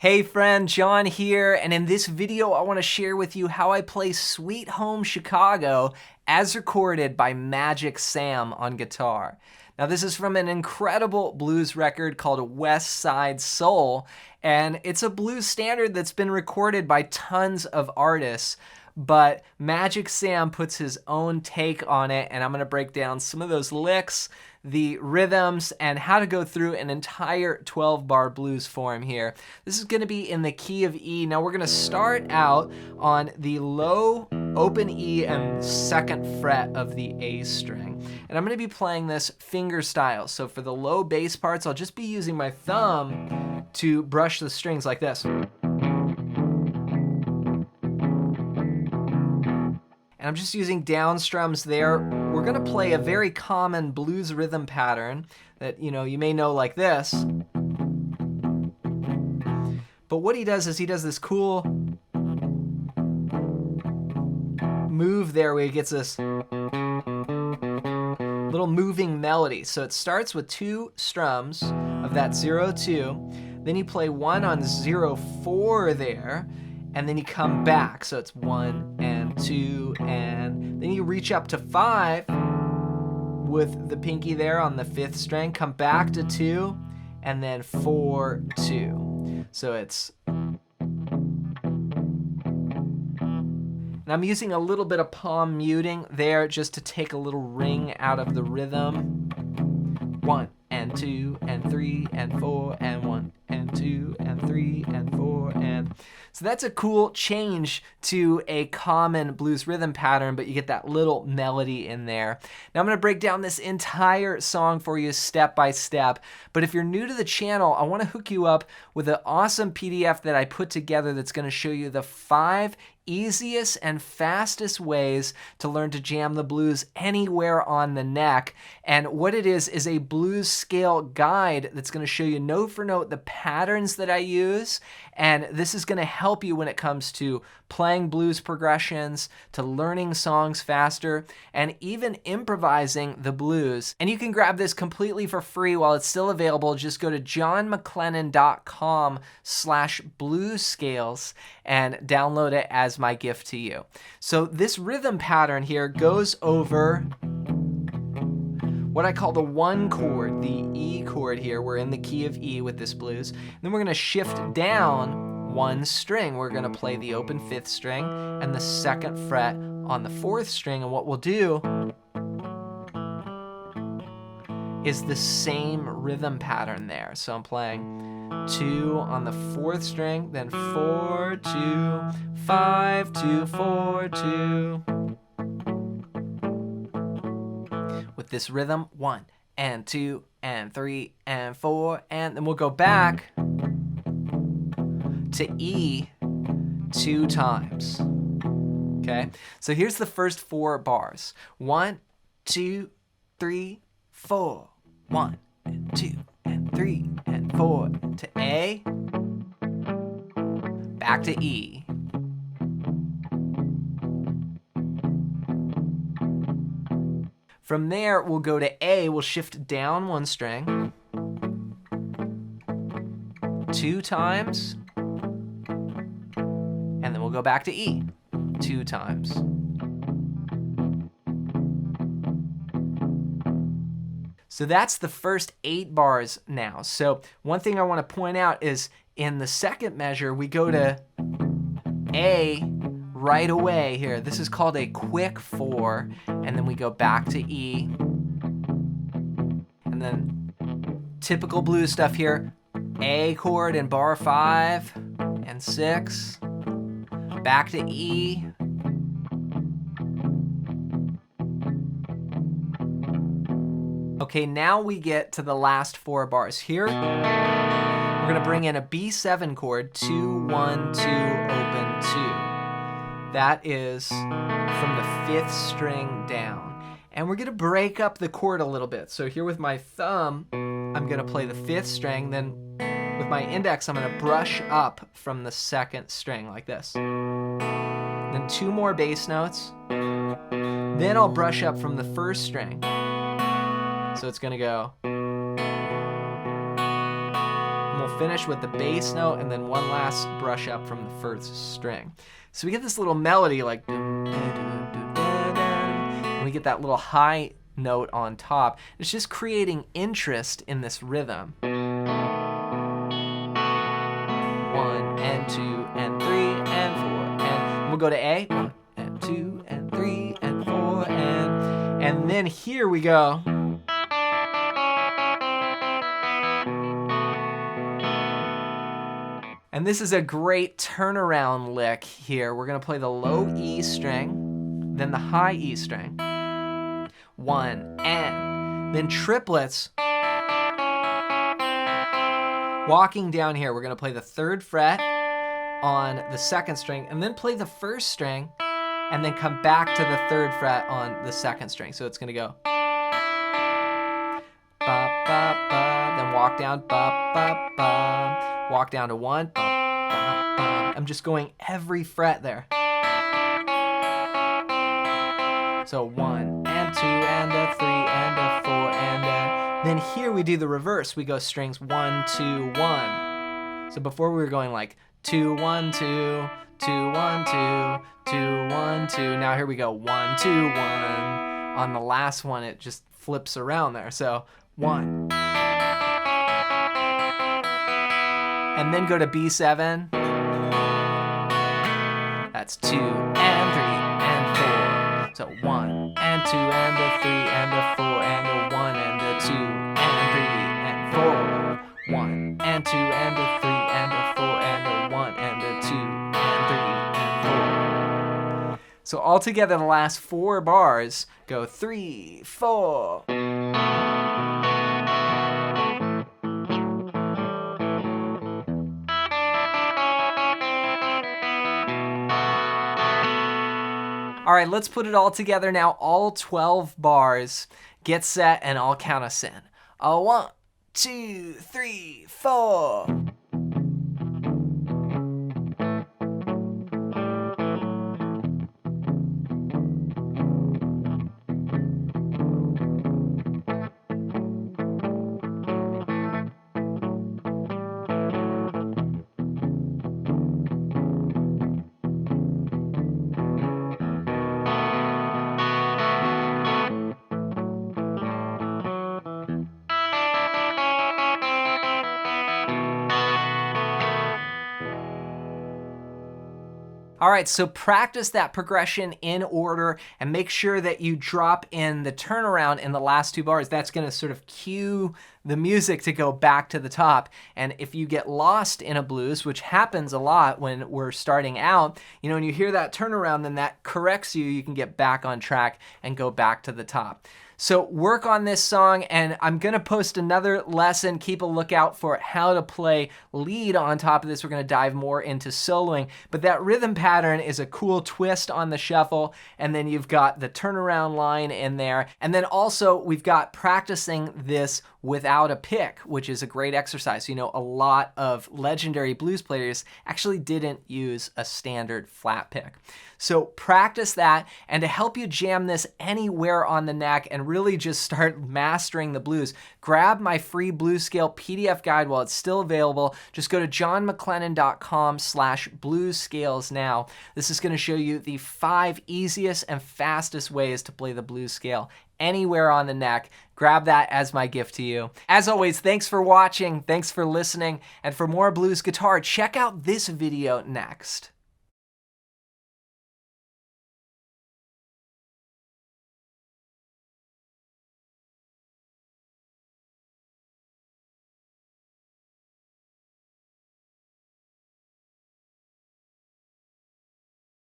Hey friend, John here, and in this video I want to share with you how I play Sweet Home Chicago as recorded by Magic Sam on guitar. Now this is from an incredible blues record called West Side Soul, and it's a blues standard that's been recorded by tons of artists, but Magic Sam puts his own take on it, and I'm going to break down some of those licks, the rhythms, and how to go through an entire 12-bar blues form here. This is going to be in the key of E. Now we're going to start out on the low open E and second fret of the A string. And I'm going to be playing this finger style. So for the low bass parts, I'll just be using my thumb to brush the strings like this. And I'm just using down strums there. We're gonna play a very common blues rhythm pattern that you may know like this. But what he does is he does this cool move there where he gets this little moving melody. So it starts with two strums of that 0-2, then you play one on 0-4 there, and then you come back. So it's 1 and 2, and then you reach up to 5 with the pinky there on the 5th string, come back to 2, and then 4, 2. So it's, and I'm using a little bit of palm muting there just to take a little ring out of the rhythm. 1 and 2 and 3 and 4 and 1 and 2 and 3 and 4 and... So that's a cool change to a common blues rhythm pattern, but you get that little melody in there. Now I'm going to break down this entire song for you step by step, but if you're new to the channel, I want to hook you up with an awesome PDF that I put together that's going to show you the 5 easiest and fastest ways to learn to jam the blues anywhere on the neck. And what it is a blues scale guide that's going to show you note for note the patterns that I use, and this is going to help you when it comes to playing blues progressions, to learning songs faster, and even improvising the blues. And you can grab this completely for free while it's still available. Just go to johnmcclennan.com/bluescales and download it as my gift to you. So this rhythm pattern here goes over what I call the 1 chord, the E chord here. We're in the key of E with this blues. And then we're gonna shift down 1 string. We're gonna play the open 5th string and the 2nd fret on the 4th string. And what we'll do is the same rhythm pattern there. So I'm playing 2 on the 4th string, then 4, 2, 5, 2, 4, 2. With this rhythm, 1 and 2 and 3 and 4, and then we'll go back to E 2 times. Okay, so here's the first 4 bars. 1, 2, 3, 4. 1 and 2 and 3 and 4 to A, back to E. From there, we'll go to A, we'll shift down 1 string, 2 times, and then we'll go back to E 2 times. So that's the first 8 bars now. So one thing I want to point out is in the second measure, we go to A right away here. This is called a quick 4, and then we go back to E. And then typical blues stuff here, A chord in bar 5 and 6, back to E. Okay, now we get to the last 4 bars. Here, we're gonna bring in a B7 chord, 2, 1, 2, open 2. That is from the 5th string down. And we're gonna break up the chord a little bit. So here with my thumb, I'm gonna play the 5th string, then with my index, I'm gonna brush up from the 2nd string like this. Then 2 more bass notes. Then I'll brush up from the 1st string. So it's gonna go. And we'll finish with the bass note and then one last brush up from the first string. So we get this little melody like, and we get that little high note on top. It's just creating interest in this rhythm. 1 and 2 and 3 and 4 and we'll go to A. 1 and 2 and 3 and 4 and then here we go. And this is a great turnaround lick here. We're gonna play the low E string, then the high E string. 1 and then triplets. Walking down here, we're gonna play the 3rd fret on the 2nd string and then play the 1st string and then come back to the 3rd fret on the 2nd string. So it's gonna go ba ba ba, then walk down ba ba ba, walk down to 1 ba ba ba. I'm just going every fret there. So 1 and 2 and a 3 and a 4 and a. Then here we do the reverse. We go strings 1 2 1. So before we were going like 2 1 2 2 1 2 2 1 2. Now here we go 1 2 1. On the last one it just flips around there. So 1. And then go to B7. That's 2 and 3 and 4. So 1 and 2 and a 3 and a 4 and a 1 and a 2 and 3 and 4. 1 and 2 and a 3 and a 4 and a 1 and a 2 and 3 and 4. So altogether the last 4 bars go 3 4. All right, let's put it all together now. All 12 bars. Get set, and I'll count us in. 1 2 3 4. All right, so practice that progression in order and make sure that you drop in the turnaround in the last 2 bars. That's gonna sort of cue the music to go back to the top. And if you get lost in a blues, which happens a lot when we're starting out, you know, when you hear that turnaround, then that corrects you. You can get back on track and go back to the top. So work on this song, and I'm gonna post another lesson. Keep a lookout for how to play lead on top of this. We're gonna dive more into soloing, but that rhythm pattern is a cool twist on the shuffle, and then you've got the turnaround line in there, and then also we've got practicing this without a pick, which is a great exercise. You know, a lot of legendary blues players actually didn't use a standard flat pick. So practice that, and to help you jam this anywhere on the neck and really just start mastering the blues, grab my free blues scale PDF guide while it's still available. Just go to johnmclennan.com/blues-scales now. This is gonna show you the 5 easiest and fastest ways to play the blues scale anywhere on the neck. Grab that as my gift to you. As always, thanks for watching, thanks for listening, and for more blues guitar, check out this video next.